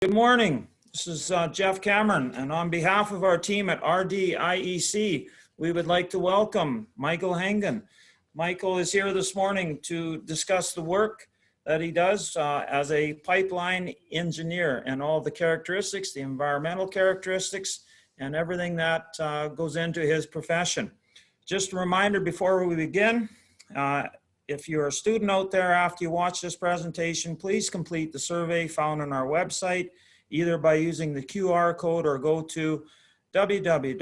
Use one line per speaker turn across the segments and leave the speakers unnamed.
Good morning. This is Jeff Cameron, and on behalf of our team at RDIEC, we would like to welcome Michael Hangen. Michael is here this morning to discuss the work that he does as a pipeline engineer and all the characteristics, the environmental characteristics, and everything that goes into his profession. Just a reminder before we begin, if you're a student out there after you watch this presentation, please complete the survey found on our website, either by using the QR code or go to www.rdiec.ca.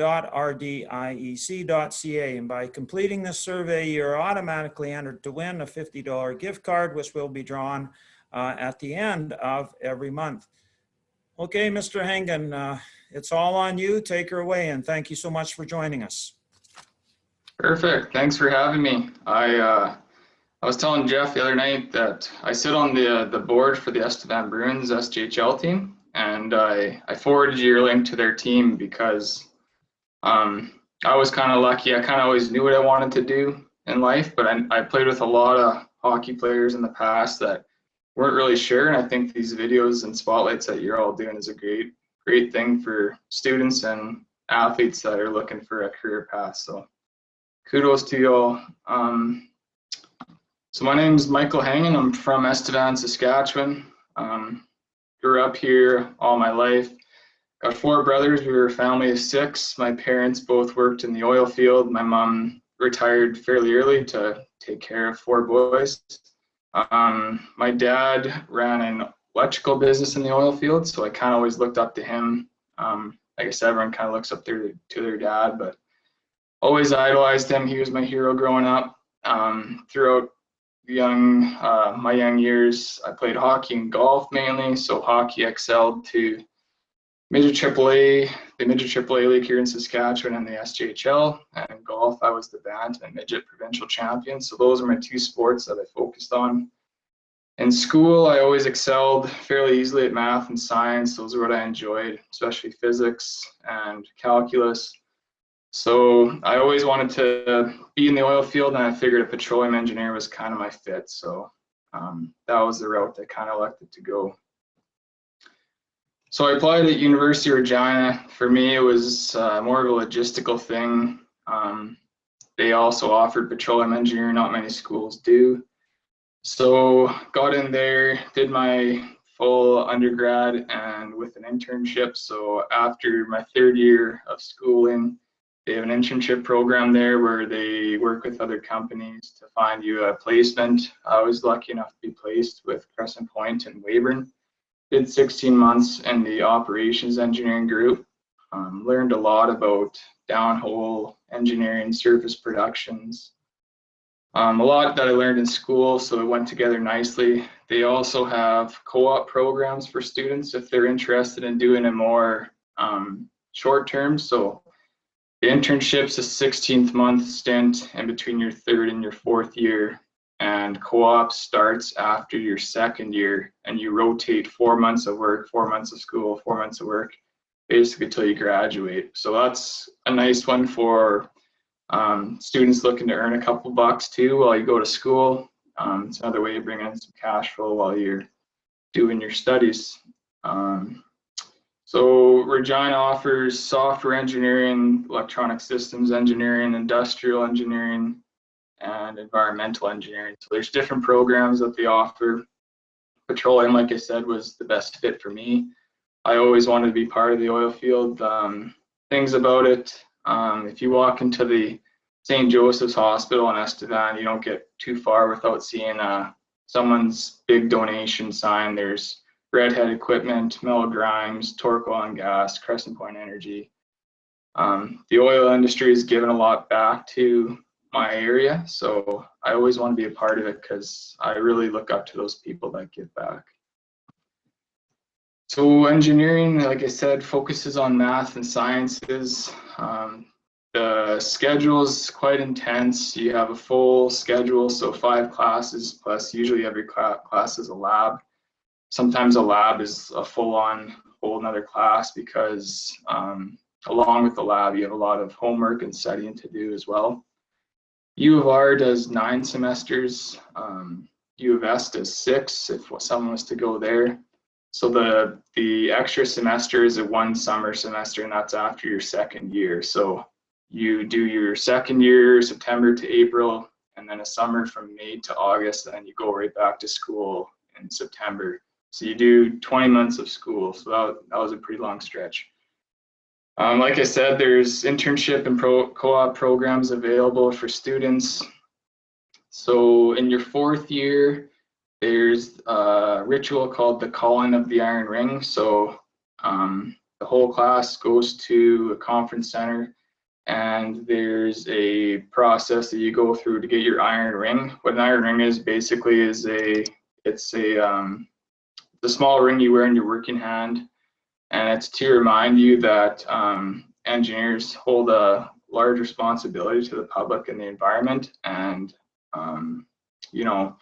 And by completing this survey, you're automatically entered to win a $50 gift card, which will be drawn at the end of every month. Okay, Mr. Hangen, it's all on you. Take her away, and thank you so much for joining us.
Perfect. Thanks for having me. I was telling Jeff the other night that I sit on the board for the Estevan Bruins SJHL team, and I forwarded your link to their team because I was kind of lucky. I kind of always knew what I wanted to do in life, but I played with a lot of hockey players in the past that weren't really sure, and I think these videos and spotlights that you're all doing is a great thing for students and athletes that are looking for a career path. So kudos to you all. So my name is Michael Hangen. I'm from Estevan, Saskatchewan. Grew up here all my life. Got 4 brothers. We were a family of 6. My parents both worked in the oil field. My mom retired fairly early to take care of 4 boys. My dad ran an electrical business in the oil field, so I kind of always looked up to him. Like I said, everyone kind of looks up to their dad, but always idolized him. He was my hero growing up. Throughout my young years, I played hockey and golf mainly. So hockey excelled to Midget AAA, the Midget AAA League here in Saskatchewan, and the SJHL. And golf, I was the Bantam and Midget provincial champion. So those are my 2 sports that I focused on. In school, I always excelled fairly easily at math and science. Those are what I enjoyed, especially physics and calculus. So I always wanted to be in the oil field, and I figured a petroleum engineer was kind of my fit. So that was the route I kind of elected to go. So I applied at University of Regina. For me, it was more of a logistical thing. They also offered petroleum engineering, not many schools do. So got in there, did my full undergrad and with an internship. So after my 3rd year of schooling, they have an internship program there where they work with other companies to find you a placement. I was lucky enough to be placed with Crescent Point in Weyburn. Did 16 months in the operations engineering group. Learned a lot about downhole engineering, surface productions. A lot that I learned in school, so it went together nicely. They also have co-op programs for students if they're interested in doing a more short term. So the internship's a 16th month stint in between your 3rd and your 4th year, and co-op starts after your 2nd year, and you rotate 4 months of work, 4 months of school, 4 months of work, basically until you graduate. So that's a nice one for students looking to earn a couple bucks too while you go to school. It's another way of bringing in some cash flow while you're doing your studies. So Regina offers software engineering, electronic systems engineering, industrial engineering, and environmental engineering. So there's different programs that they offer. Petroleum, like I said, was the best fit for me. I always wanted to be part of the oil field. Things about it, if you walk into the St. Joseph's Hospital in Estevan, you don't get too far without seeing someone's big donation sign. There's Redhead Equipment, Mel Grimes, Torque Oil and Gas, Crescent Point Energy. The oil industry has given a lot back to my area, so I always want to be a part of it because I really look up to those people that give back. So engineering, like I said, focuses on math and sciences. The schedule is quite intense. You have a full schedule, so 5 classes plus usually every class is a lab. Sometimes a lab is a full-on whole another class because along with the lab, you have a lot of homework and studying to do as well. U of R does 9 semesters. U of S does 6 if someone was to go there. So the extra semester is a 1 summer semester, and that's after your second year. So you do your second year, September to April, and then a summer from May to August, and then you go right back to school in September. So you do 20 months of school. So that was a pretty long stretch. Like I said, there's internship and co-op programs available for students. So in your 4th year, there's a ritual called the Calling of the Iron Ring. So the whole class goes to a conference center, and there's a process that you go through to get your iron ring. What an iron ring is basically is it's the small ring you wear in your working hand, and it's to remind you that engineers hold a large responsibility to the public and the environment, and you know,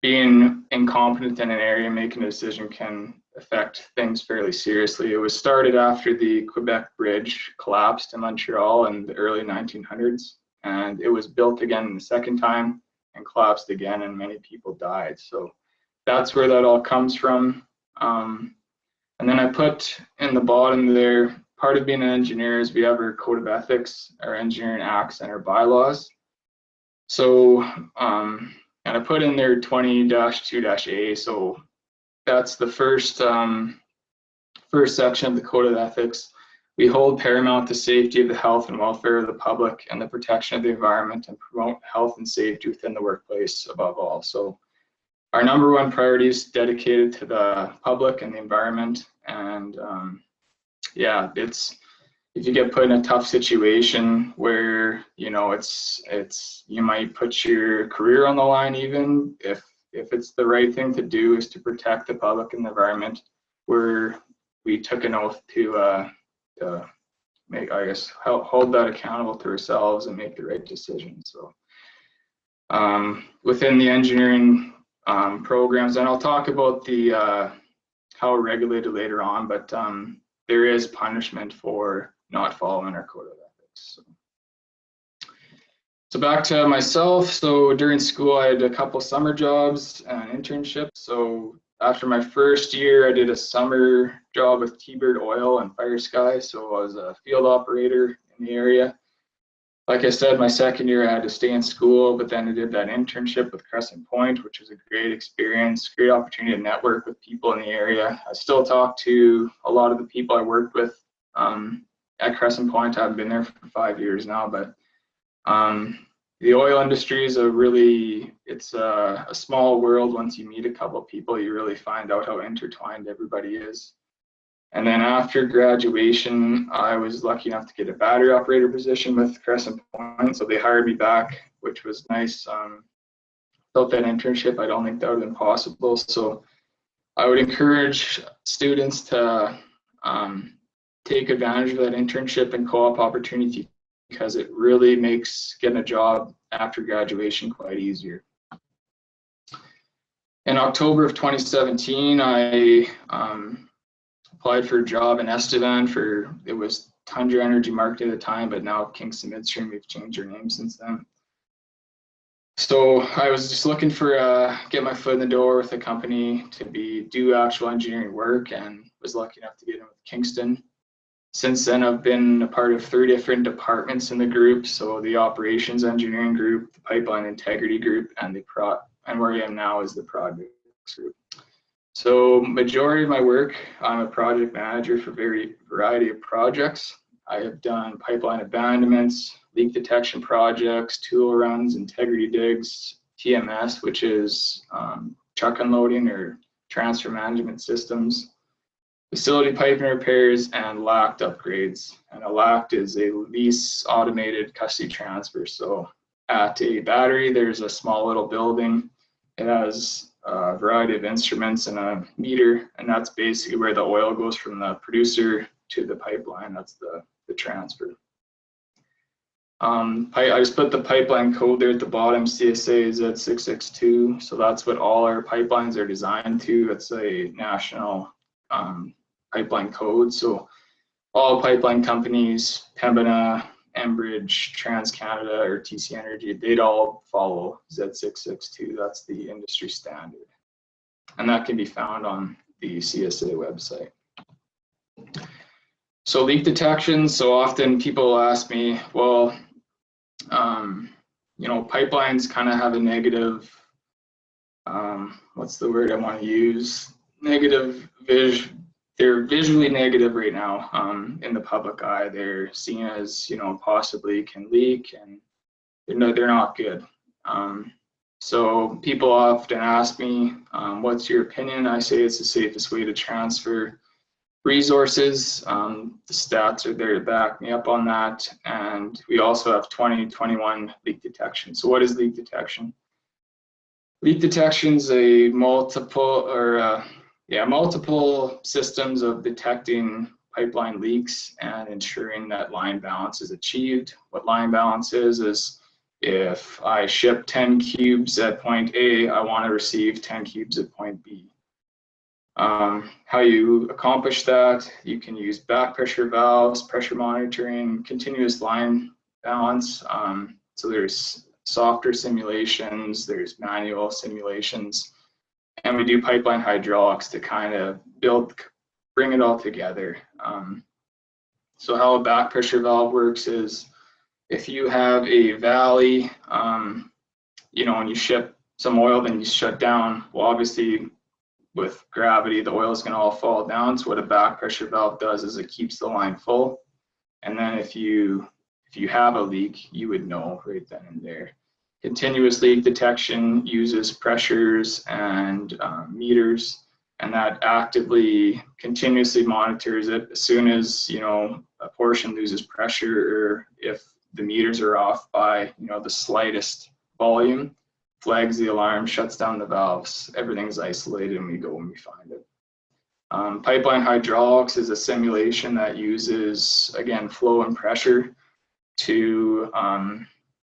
being incompetent in an area, making a decision can affect things fairly seriously. It was started after the Quebec Bridge collapsed in Montreal in the early 1900s, and it was built again the second time and collapsed again, and many people died. So that's where that all comes from. And then I put in the bottom there, part of being an engineer is we have our code of ethics, our engineering acts, and our bylaws. So, and I put in there 20-2-A. So that's the first section of the code of ethics. We hold paramount the safety of the health and welfare of the public and the protection of the environment, and promote health and safety within the workplace above all. So our number 1 priority is dedicated to the public and the environment. And yeah, it's, if you get put in a tough situation where, you know, you might put your career on the line, even if it's the right thing to do is to protect the public and the environment, we took an oath to make, I guess, hold that accountable to ourselves and make the right decision. So within the engineering programs, and I'll talk about the how regulated later on, but there is punishment for not following our code of ethics. So back to myself. So during school, I had a couple summer jobs and internships. So after my first year, I did a summer job with T-Bird Oil and Fire Sky. So I was a field operator in the area. Like I said, my second year I had to stay in school, but then I did that internship with Crescent Point, which was a great experience, great opportunity to network with people in the area. I still talk to a lot of the people I worked with at Crescent Point. I've been there for 5 years now, but the oil industry is it's a small world. Once you meet a couple of people, you really find out how intertwined everybody is. And then after graduation, I was lucky enough to get a battery operator position with Crescent Point. So they hired me back, which was nice. Without that internship, I don't think that would have been possible. So I would encourage students to take advantage of that internship and co-op opportunity, because it really makes getting a job after graduation quite easier. In October of 2017, I applied for a job in Estevan it was Tundra Energy Market at the time, but now Kingston Midstream. We've changed our name since then. So I was just looking for get my foot in the door with a company to do actual engineering work, and was lucky enough to get in with Kingston. Since then, I've been a part of 3 different departments in the group. So the operations engineering group, the pipeline integrity group, and where I am now is the projects group. So majority of my work, I'm a project manager for variety of projects. I have done pipeline abandonments, leak detection projects, tool runs, integrity digs, TMS, which is truck unloading or transfer management systems, facility piping repairs, and LACT upgrades. And a LACT is a lease automated custody transfer. So at a battery, there's a small little building. It has a variety of instruments and a meter, and that's basically where the oil goes from the producer to the pipeline. That's the transfer. I just put the pipeline code there at the bottom, CSA Z662. So that's what all our pipelines are designed to. It's a national pipeline code. So all pipeline companies, Pembina, Enbridge, TransCanada, or TC Energy, they'd all follow Z662. That's the industry standard. And that can be found on the CSA website. So leak detection, so often people ask me, well, you know, pipelines kind of have a negative, what's the word I want to use? Negative they're visually negative right now in the public eye. They're seen as, you know, possibly can leak, and they're not good. So people often ask me, what's your opinion? I say it's the safest way to transfer resources. The stats are there to back me up on that. And we also have 2021 leak detection. So what is leak detection? Leak detection is a multiple systems of detecting pipeline leaks and ensuring that line balance is achieved. What line balance is if I ship 10 cubes at point A, I want to receive 10 cubes at point B. How you accomplish that, you can use back pressure valves, pressure monitoring, continuous line balance. So there's software simulations, there's manual simulations, and we do pipeline hydraulics to kind of bring it all together. So how a back pressure valve works is if you have a valley, you know, when you ship some oil, then you shut down. Well, obviously, with gravity, the oil is going to all fall down. So what a back pressure valve does is it keeps the line full. And then if you have a leak, you would know right then and there. Continuous leak detection uses pressures and meters, and that continuously monitors it. As soon as, you know, a portion loses pressure, or if the meters are off by, you know, the slightest volume, flags the alarm, shuts down the valves, everything's isolated, and we go and we find it. Pipeline hydraulics is a simulation that uses, again, flow and pressure to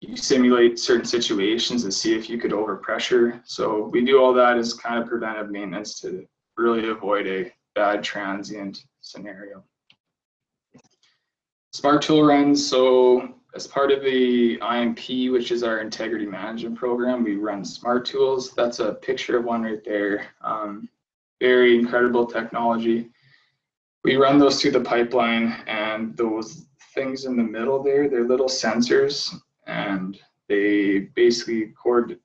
you simulate certain situations to see if you could overpressure. So we do all that as kind of preventive maintenance to really avoid a bad transient scenario. Smart tool runs, so as part of the IMP, which is our integrity management program, we run smart tools. That's a picture of one right there. Very incredible technology. We run those through the pipeline, and those things in the middle there, they're little sensors, and they basically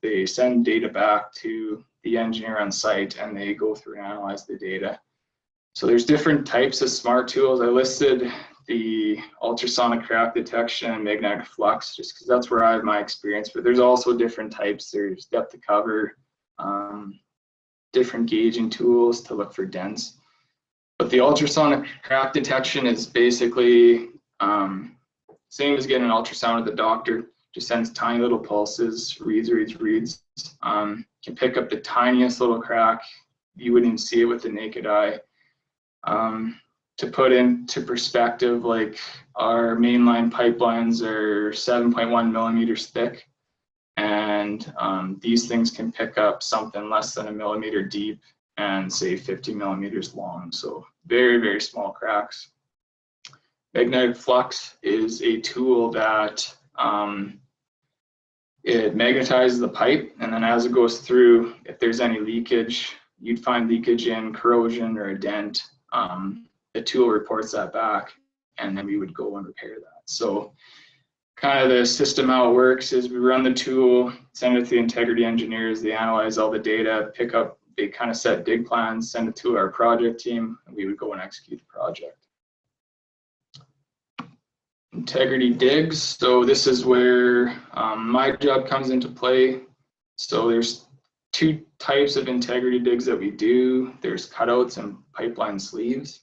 they send data back to the engineer on site, and they go through and analyze the data. So there's different types of smart tools. I listed the ultrasonic crack detection and magnetic flux, just because that's where I have my experience, but there's also different types. There's depth of cover, different gauging tools to look for dents. But the ultrasonic crack detection is basically same as getting an ultrasound at the doctor, just sends tiny little pulses, reads, can pick up the tiniest little crack. You wouldn't even see it with the naked eye. To put into perspective, like our mainline pipelines are 7.1 millimeters thick, and these things can pick up something less than a millimeter deep and say 50 millimeters long. So very, very small cracks. Magnetic flux is a tool that it magnetizes the pipe, and then as it goes through, if there's any leakage, you'd find leakage in corrosion or a dent. The tool reports that back, and then we would go and repair that. So kind of the system, how it works is we run the tool, send it to the integrity engineers, they analyze all the data, they kind of set dig plans, send it to our project team, and we would go and execute the project. Integrity digs, so this is where my job comes into play. So there's two types of integrity digs that we do. There's cutouts and pipeline sleeves.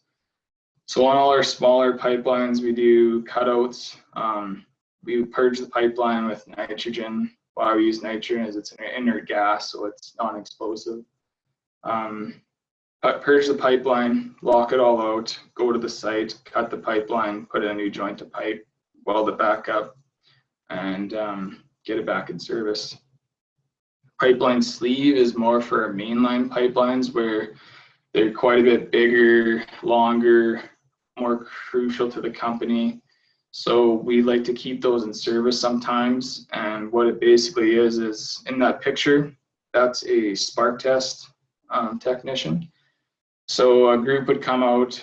So on all our smaller pipelines, we do cutouts. We purge the pipeline with nitrogen. Why we use nitrogen is it's an inert gas, so it's non-explosive. Purge the pipeline, lock it all out, go to the site, cut the pipeline, put in a new joint to pipe, weld it back up, and get it back in service. Pipeline sleeve is more for our mainline pipelines where they're quite a bit bigger, longer, more crucial to the company. So we like to keep those in service sometimes. And what it basically is in that picture, that's a spark test technician. So a group would come out,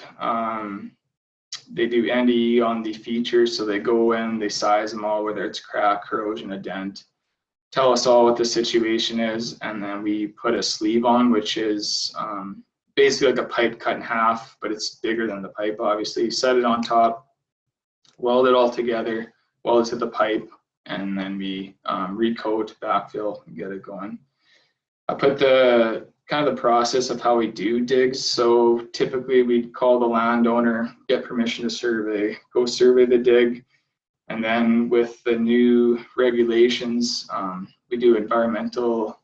they do NDE on the features, so they go in, they size them all, whether it's crack, corrosion, a dent, tell us all what the situation is, and then we put a sleeve on, which is basically like a pipe cut in half, but it's bigger than the pipe, obviously. Set it on top, weld it all together, weld it to the pipe, and then we recoat, backfill, and get it going. I put the kind of the process of how we do digs. So typically we call the landowner, get permission to survey, go survey the dig, and then with the new regulations, we do environmental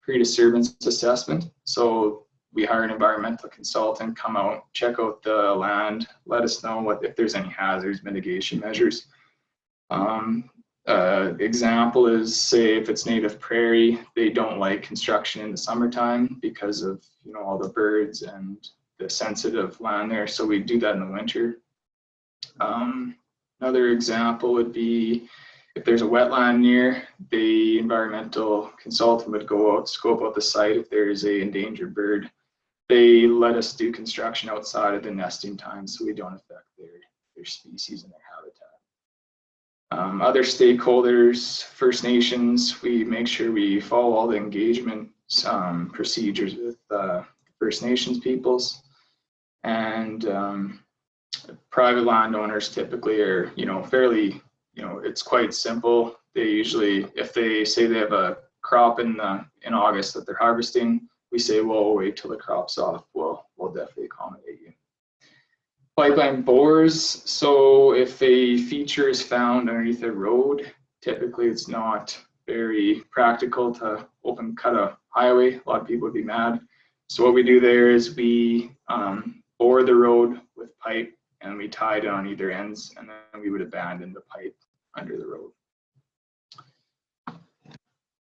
pre-disturbance assessment. So we hire an environmental consultant, come out, check out the land, let us know if there's any hazards, mitigation measures. Example is, say if it's native prairie, they don't like construction in the summertime because of all the birds and the sensitive land there. So we do that in the winter. Another example would be if there's a wetland near, the environmental consultant would go out, scope out the site. If there is a endangered bird, they let us do construction outside of the nesting time, so we don't affect their species and their habitat. Other stakeholders, First Nations, we make sure we follow all the engagement procedures with First Nations peoples, and private landowners typically are, fairly, it's quite simple. They usually, if they say they have a crop in August that they're harvesting, we say, well, we'll wait till the crop's off. We'll definitely accommodate you. Pipeline bores. So if a feature is found underneath a road, typically it's not very practical to cut a highway. A lot of people would be mad. So what we do there is we bore the road with pipe, and we tie it on either ends, and then we would abandon the pipe under the road.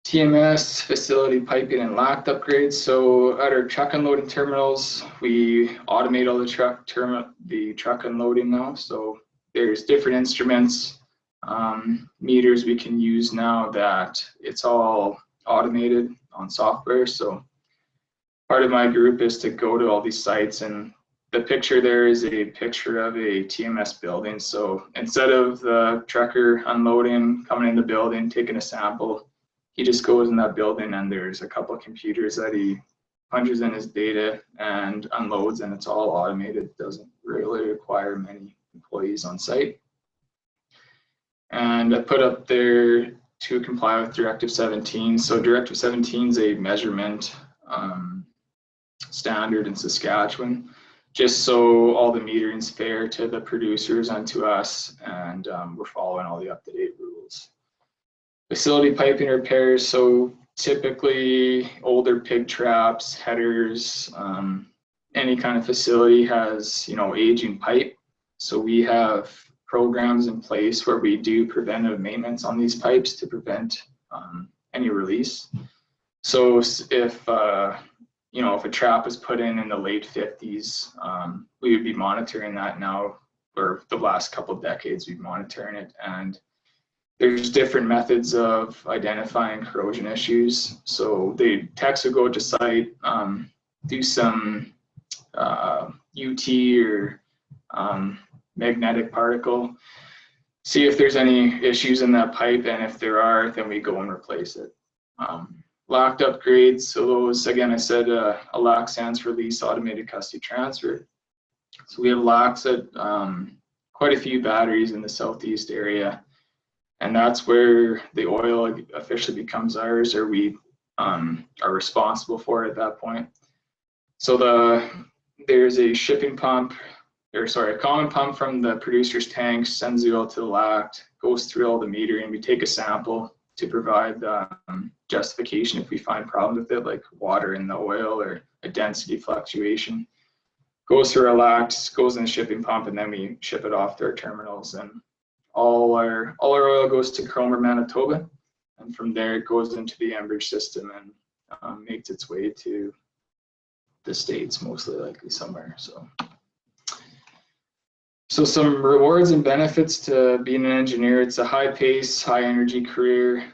TMS, facility piping and LACT upgrades. So at our truck unloading terminals, we automate all the truck unloading now. So there's different instruments, meters we can use now that it's all automated on software. So part of my group is to go to all these sites, and the picture there is a picture of a TMS building. So instead of the trucker unloading, coming in the building, taking a sample, he just goes in that building, and there's a couple of computers that he punches in his data and unloads, and it's all automated. Doesn't really require many employees on site. And I put up there to comply with Directive 17. So Directive 17 is a measurement standard in Saskatchewan, just so all the metering is fair to the producers and to us, and we're following all the up-to-date rules. Facility piping repairs, so typically older pig traps, headers, any kind of facility has, aging pipe. So we have programs in place where we do preventive maintenance on these pipes to prevent any release. So if if a trap was put in the late 50s, we would be monitoring that now, or the last couple of decades we've been monitoring it, and there's different methods of identifying corrosion issues. So the techs would go to site, do some UT or magnetic particle, see if there's any issues in that pipe, and if there are, then we go and replace it. LACT upgrades, so those, again, I said a LACT stands for Lease Automated Custody Transfer. So we have LACTs at quite a few batteries in the southeast area, and that's where the oil officially becomes ours, or we are responsible for it at that point. So there's a shipping pump, a common pump from the producer's tank, sends the oil to the LACT, goes through all the metering. We take a sample to provide justification if we find problems with it, like water in the oil or a density fluctuation. Goes through our LACT, goes in the shipping pump, and then we ship it off to our terminals. And all our oil goes to Cromer, Manitoba, and from there it goes into the Enbridge system and makes its way to the States, mostly likely somewhere. So some rewards and benefits to being an engineer. It's a high pace, high energy career,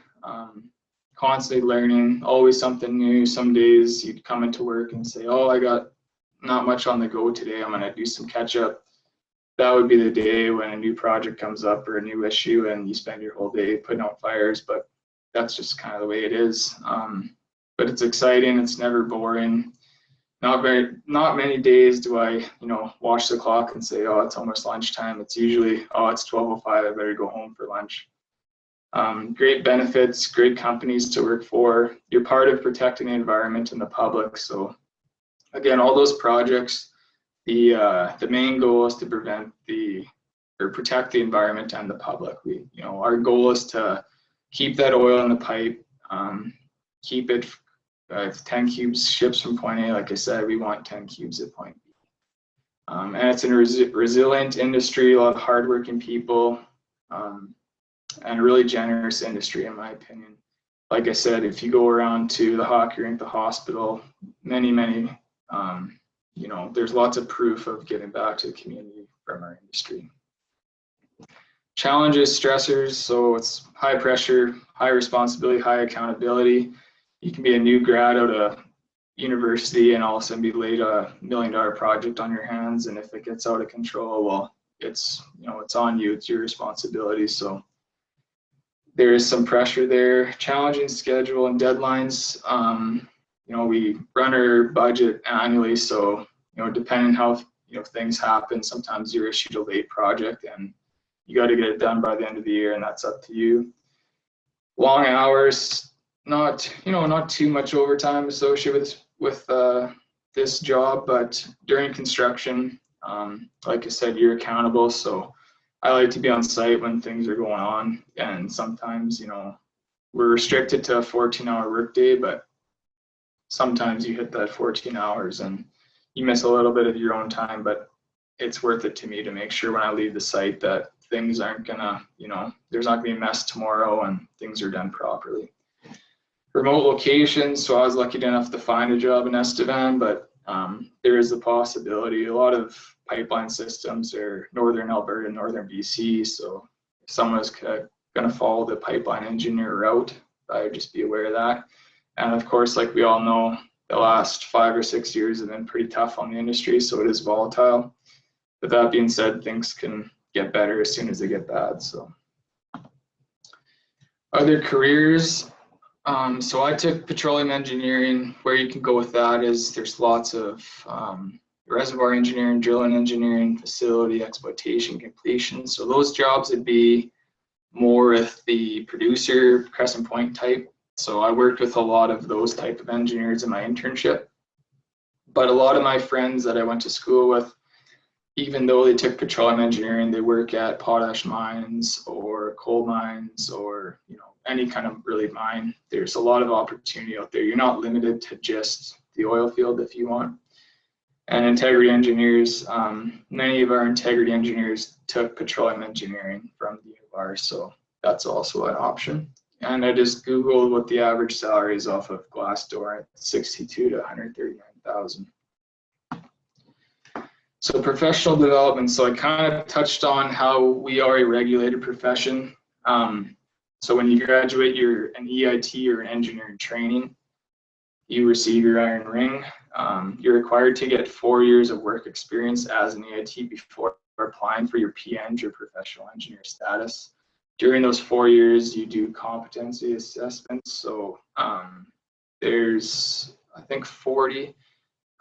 constantly learning, always something new. Some days you'd come into work and say, oh, I got not much on the go today, I'm gonna do some catch up. That would be the day when a new project comes up or a new issue and you spend your whole day putting out fires, but that's just kind of the way it is. But it's exciting, it's never boring. Not many days do I, watch the clock and say, oh, it's almost lunchtime. It's usually, oh, it's 12:05, I better go home for lunch. Great benefits, great companies to work for. You're part of protecting the environment and the public. So again, all those projects, the main goal is to protect the environment and the public. Our goal is to keep that oil in the pipe, keep it 10 cubes ships from point A. Like I said, we want 10 cubes at point B. And it's a resilient industry, a lot of hardworking people, and a really generous industry, in my opinion. Like I said, if you go around to the hockey rink, the hospital, many, there's lots of proof of giving back to the community from our industry. Challenges, stressors, so it's high pressure, high responsibility, high accountability. You can be a new grad out of university and all of a sudden be laid a $1 million project on your hands, and if it gets out of control, well, it's on you, it's your responsibility. So there is some pressure there. Challenging schedule and deadlines. We run our budget annually, so depending how things happen, sometimes you're issued a late project and you got to get it done by the end of the year, and that's up to you. Long hours. Not too much overtime associated with this job, but during construction, like I said, you're accountable. So I like to be on site when things are going on, and sometimes we're restricted to a 14-hour workday, but sometimes you hit that 14 hours and you miss a little bit of your own time, but it's worth it to me to make sure when I leave the site that things aren't gonna, there's not gonna be a mess tomorrow and things are done properly. Remote locations, so I was lucky enough to find a job in Estevan, but there is a possibility. A lot of pipeline systems are northern Alberta, northern BC, so if someone is going to follow the pipeline engineer route, I would just be aware of that. And of course, like we all know, the last 5 or 6 years have been pretty tough on the industry, so it is volatile. But that being said, things can get better as soon as they get bad. So other careers. So I took petroleum engineering. Where you can go with that is there's lots of reservoir engineering, drilling engineering, facility exploitation, completion. So those jobs would be more with the producer, Crescent Point type. So I worked with a lot of those type of engineers in my internship. But a lot of my friends that I went to school with, even though they took petroleum engineering, they work at potash mines or coal mines or any kind of really mine. There's a lot of opportunity out there. You're not limited to just the oil field if you want. And integrity engineers, many of our integrity engineers took petroleum engineering from the UR, so that's also an option. And I just Googled what the average salary is off of Glassdoor at 62 to 139,000. So professional development. So I kind of touched on how we are a regulated profession. So when you graduate, you're an EIT or an engineering training. You receive your iron ring. You're required to get 4 years of work experience as an EIT before applying for your PEng or professional engineer status. During those 4 years, you do competency assessments. So there's, I think, 40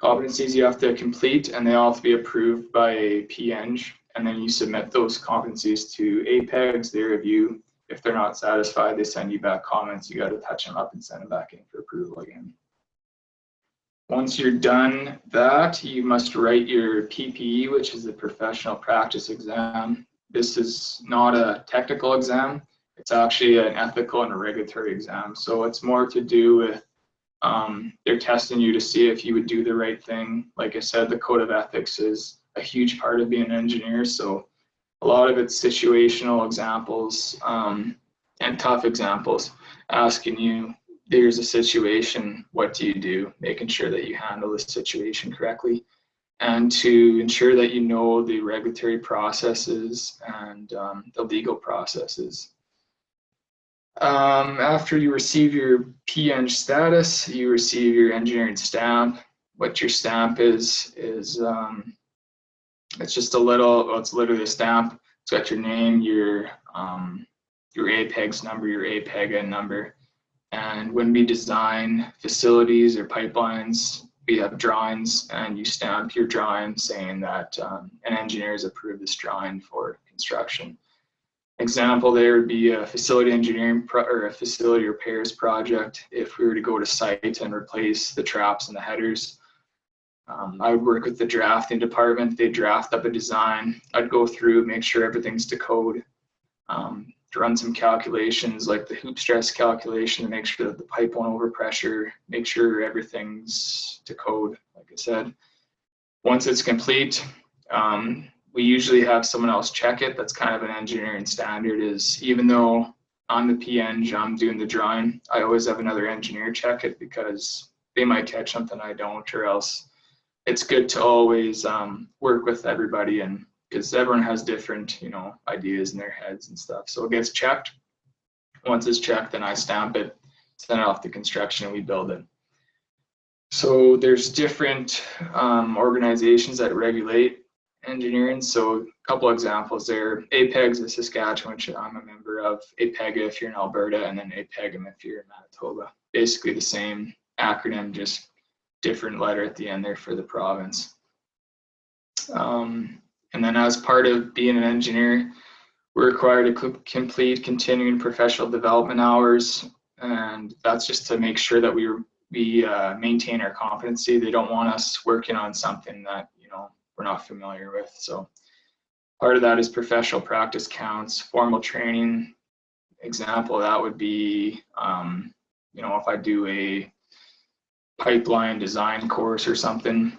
competencies you have to complete, and they all have to be approved by a PEng. And then you submit those competencies to APEGs, they review. If they're not satisfied, they send you back comments. You got to touch them up and send them back in for approval again. Once you're done that, you must write your PPE, which is the professional practice exam. This is not a technical exam. It's actually an ethical and a regulatory exam. So it's more to do with they're testing you to see if you would do the right thing. Like I said, the code of ethics is a huge part of being an engineer. So a lot of it's situational examples and tough examples, asking you, there's a situation, what do you do? Making sure that you handle the situation correctly, and to ensure that you know the regulatory processes and the legal processes. After you receive your PEng status, you receive your engineering stamp. what your stamp is it's just a little, well, it's literally a stamp. It's got your name, your APEGS number, your APEGA number. And when we design facilities or pipelines, we have drawings, and you stamp your drawing saying that an engineer has approved this drawing for construction. Example there would be a facility engineering or a facility repairs project. If we were to go to site and replace the traps and the headers, I would work with the drafting department. They draft up a design. I'd go through, make sure everything's to code, to run some calculations like the hoop stress calculation to make sure that the pipe won't overpressure, make sure everything's to code, like I said. Once it's complete, we usually have someone else check it. That's kind of an engineering standard, is even though I'm the PEng, I'm doing the drawing, I always have another engineer check it because they might catch something I don't, or else it's good to always work with everybody, and because everyone has different, you know, ideas in their heads and stuff. So it gets checked. Once it's checked, then I stamp it, send it off to construction, and we build it. So there's different organizations that regulate engineering. So a couple examples there. APEGS is Saskatchewan, which I'm a member of. APEGA if you're in Alberta, and then APEGM if you're in Manitoba. Basically the same acronym, just different letter at the end there for the province. And then as part of being an engineer, we're required to complete continuing professional development hours, and that's just to make sure that we maintain our competency. They don't want us working on something that, you know, we're not familiar with. So part of that is professional practice counts, formal training. Example of that would be, you know, if I do a pipeline design course or something.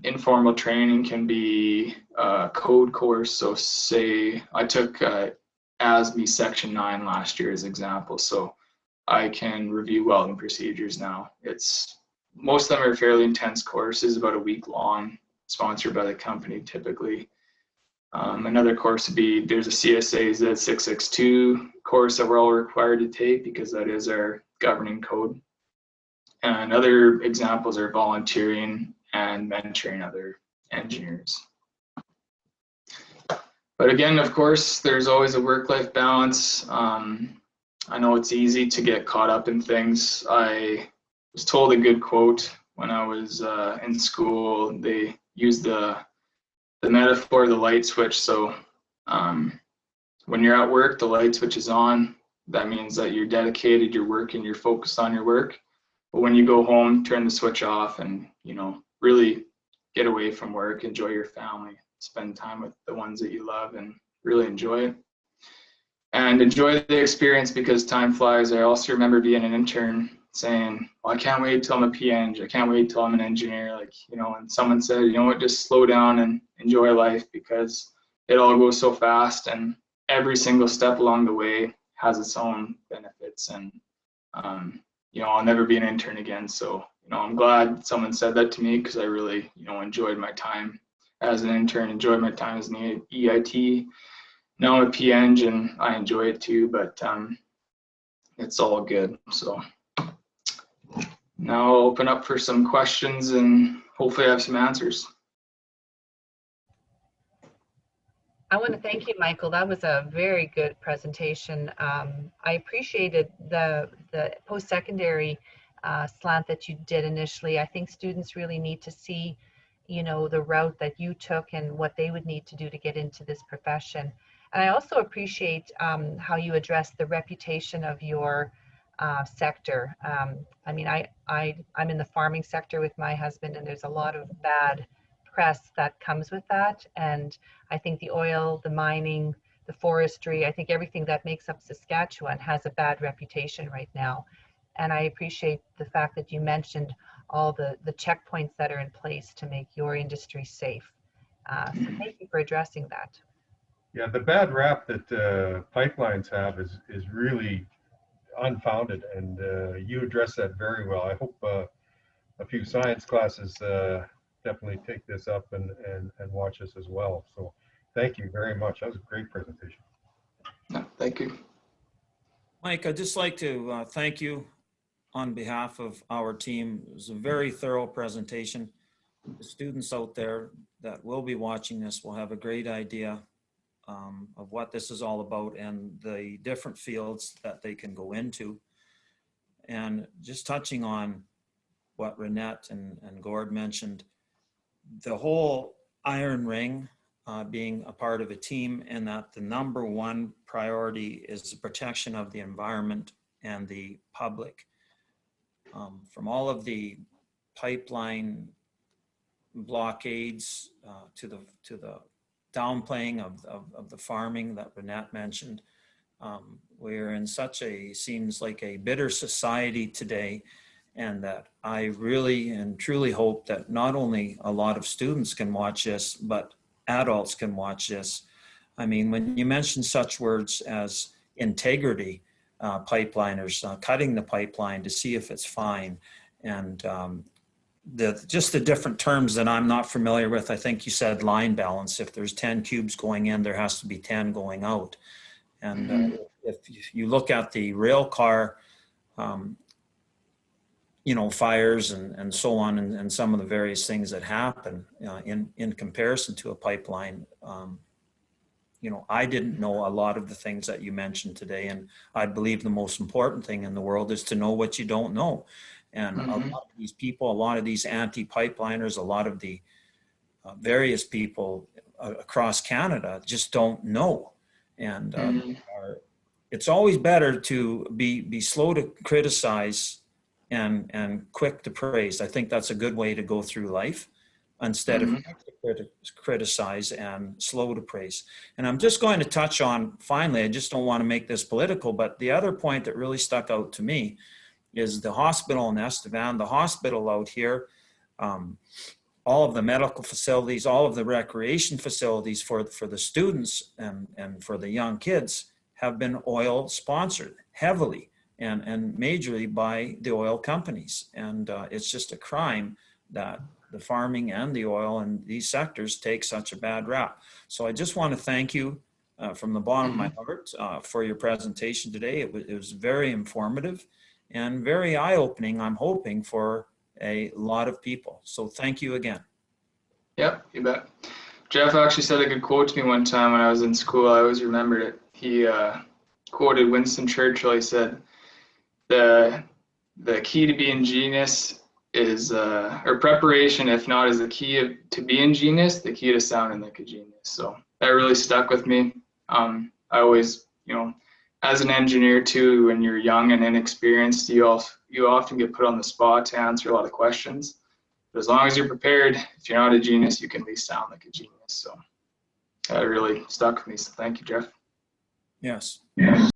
Informal training can be a code course. So say I took ASME Section 9 last year as example. So I can review welding procedures now. Most of them are fairly intense courses, about a week long, sponsored by the company typically. Another course would be, there's a CSA Z662 course that we're all required to take because that is our governing code. And other examples are volunteering and mentoring other engineers. But again, of course, there's always a work-life balance. I know it's easy to get caught up in things. I was told a good quote when I was in school. They used the metaphor of the light switch. So when you're at work, the light switch is on. That means that you're dedicated, you're working, you're focused on your work. But when you go home, turn the switch off and, you know, really get away from work, enjoy your family, spend time with the ones that you love, and really enjoy it. And enjoy the experience because time flies. I also remember being an intern saying, well, I can't wait till I'm a PEng. I can't wait till I'm an engineer. Like, you know, and someone said, you know what, just slow down and enjoy life because it all goes so fast, and every single step along the way has its own benefits. And, you know, I'll never be an intern again. So, you know, I'm glad someone said that to me because I really, you know, enjoyed my time as an intern, enjoyed my time as an EIT. Now I'm a PEng and I enjoy it too, but it's all good. So now I'll open up for some questions and hopefully I have some answers.
I want to thank you, Michael. That was a very good presentation. I appreciated the post-secondary slant that you did initially. I think students really need to see, you know, the route that you took and what they would need to do to get into this profession. And I also appreciate how you address the reputation of your sector. I mean, I'm in the farming sector with my husband, and there's a lot of bad press that comes with that. And I think the oil, the mining, the forestry, I think everything that makes up Saskatchewan has a bad reputation right now. And I appreciate the fact that you mentioned all the checkpoints that are in place to make your industry safe. So thank you for addressing that.
Yeah, the bad rap that pipelines have is really unfounded, and you address that very well. I hope a few science classes definitely take this up and watch us as well. So thank you very much. That was a great presentation.
Thank you.
Mike, I'd just like to thank you on behalf of our team. It was a very thorough presentation. The students out there that will be watching this will have a great idea of what this is all about and the different fields that they can go into. And just touching on what Renette and Gord mentioned, the whole iron ring being a part of a team, and that the number one priority is the protection of the environment and the public. From all of the pipeline blockades to the downplaying of the farming that Renette mentioned, we're in such a, seems like a bitter society today, and that I really and truly hope that not only a lot of students can watch this, but adults can watch this. I mean, when you mention such words as integrity, pipeliners cutting the pipeline to see if it's fine, and just the different terms that I'm not familiar with. I think you said line balance. If there's 10 cubes going in, there has to be 10 going out. And if you look at the rail car, you know, fires and so on, and some of the various things that happen in comparison to a pipeline, you know, I didn't know a lot of the things that you mentioned today. And I believe the most important thing in the world is to know what you don't know. And a lot of these people, a lot of these anti-pipeliners, a lot of the various people across Canada just don't know. And it's always better to be slow to criticize and quick to praise. I think that's a good way to go through life, instead of quick to criticize and slow to praise. And I'm just going to touch on, finally, I just don't want to make this political, but the other point that really stuck out to me is the hospital in Estevan, the hospital out here, all of the medical facilities, all of the recreation facilities for the students and for the young kids have been oil sponsored heavily and majorly by the oil companies. And it's just a crime that the farming and the oil and these sectors take such a bad rap. So I just want to thank you from the bottom of my heart for your presentation today. It was very informative and very eye-opening, I'm hoping, for a lot of people. So thank you again.
Yep, you bet. Jeff actually said a good quote to me one time when I was in school. I always remembered it. He quoted Winston Churchill. He said, the key to being genius is, or preparation, if not, is the key to being genius, the key to sounding like a genius. So that really stuck with me. I always, you know, as an engineer too, when you're young and inexperienced, you often get put on the spot to answer a lot of questions. But as long as you're prepared, if you're not a genius, you can at least sound like a genius. So that really stuck with me. So thank you, Jeff.
Yes.
Yeah.